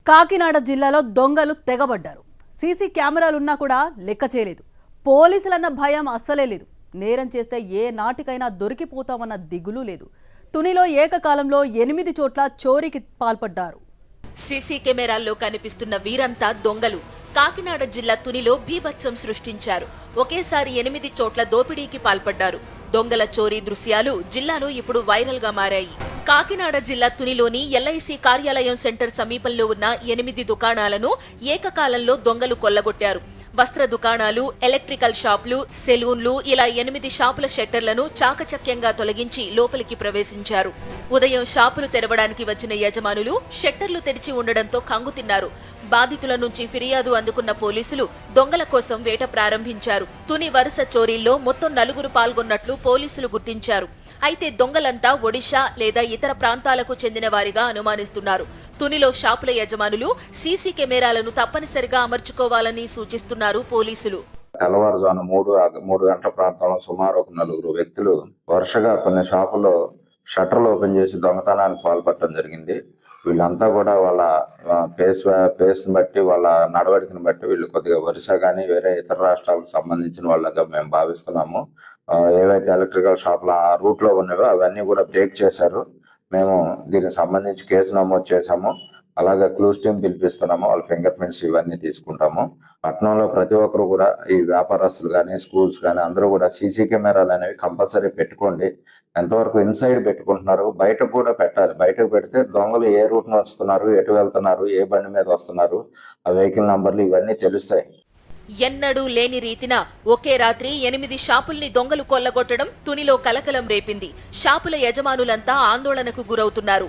కాకినాడ జిల్లాలో దొంగలు తెగబడ్డారు. సీసీ కెమెరాలున్నా కూడా లెక్క చేయలేదు. పోలీసులన్న భయం అస్సలే లేదు. నేరం చేస్తే ఏ నాటికైనా దొరికిపోతామన్న దిగులు లేదు. తునిలో ఏకకాలంలో 8 చోట్ల చోరీకి పాల్పడ్డారు. సీసీ కెమెరాల్లో కనిపిస్తున్న వీరంతా దొంగలు. కాకినాడ జిల్లా తునిలో బీభత్సం సృష్టించారు. ఒకేసారి 8 చోట్ల దోపిడీకి పాల్పడ్డారు. దొంగల చోరీ దృశ్యాలు జిల్లాలో ఇప్పుడు వైరల్ గా మారాయి. కాకినాడ జిల్లా తునిలోని ఎల్ఐసి కార్యాలయం సెంటర్ సమీపంలో ఉన్న 8 దుకాణాలను ఏకకాలంలో దొంగలు కొల్లగొట్టారు. వస్త్ర దుకాణాలు, ఎలక్ట్రికల్ షాపులు, సెలూన్లు ఇలా 8 షాపుల షట్టర్లను చాకచక్యంగా తొలగించి లోపలికి ప్రవేశించారు. ఉదయం షాపులు తెరవడానికి వచ్చిన యజమానులు షట్టర్లు తెరిచి ఉండడంతో కంగుతిన్నారు. బాధితుల నుంచి ఫిర్యాదు అందుకున్న పోలీసులు దొంగల కోసం వేట ప్రారంభించారు. తుని వరుస చోరీల్లో మొత్తం 4 పాల్గొన్నట్లు పోలీసులు గుర్తించారు. అయితే దొంగలంతా ఒడిషా లేదా ఇతర ప్రాంతాలకు చెందిన వారిగా అనుమానిస్తున్నారు. తునిలో షాపుల యజమానులు సీసీ కెమెరాలను తప్పనిసరిగా అమర్చుకోవాలని సూచిస్తున్నారు పోలీసులు. తెల్లవారుజామున 3 గంటల ప్రాంతంలో సుమారు ఒక 4 వ్యక్తులు వరుసగా కొన్ని షాపుల్లో షట్టర్లు ఓపెన్ చేసి దొంగతనానికి పాల్పడటం జరిగింది. వీళ్ళంతా కూడా వాళ్ళ ఫేస్ని బట్టి, వాళ్ళ నడవడికను బట్టి వీళ్ళు కొద్దిగా ఒరిస్సా కానీ వేరే ఇతర రాష్ట్రాలకు సంబంధించిన వాళ్ళగా మేము భావిస్తున్నాము. ఏవైతే ఎలక్ట్రికల్ షాపులు ఆ రూట్లో ఉన్నవో అవన్నీ కూడా బ్రేక్ చేశారు. మేము దీనికి సంబంధించి కేసు నమోదు చేశాము. అలాగే క్లూస్ టీమ్ పిలిపిస్తున్నాము. వాళ్ళ ఫింగర్ ప్రింట్స్ ఇవన్నీ తీసుకుంటాము. పట్టణంలో ప్రతి ఒక్కరు కూడా ఈ వ్యాపారస్తులు కానీ, స్కూల్స్ కానీ అందరూ కూడా సీసీ కెమెరాలు అనేవి కంపల్సరీ పెట్టుకోండి. ఎంతవరకు ఇన్సైడ్ పెట్టుకుంటున్నారు, బయటకు కూడా పెట్టాలి. బయటకు పెడితే దొంగలు ఏ రూట్ను వస్తున్నారు, ఎటు వెళ్తున్నారు, ఏ బండి మీద వస్తున్నారు, ఆ వెహికల్ నంబర్లు ఇవన్నీ తెలుస్తాయి. ఎన్నడూ లేని రీతిన ఒకే రాత్రి 8 షాపుల్ని దొంగలు కొల్లగొట్టడం తునిలో కలకలం రేపింది. షాపుల యజమానులంతా ఆందోళనకు గురవుతున్నారు.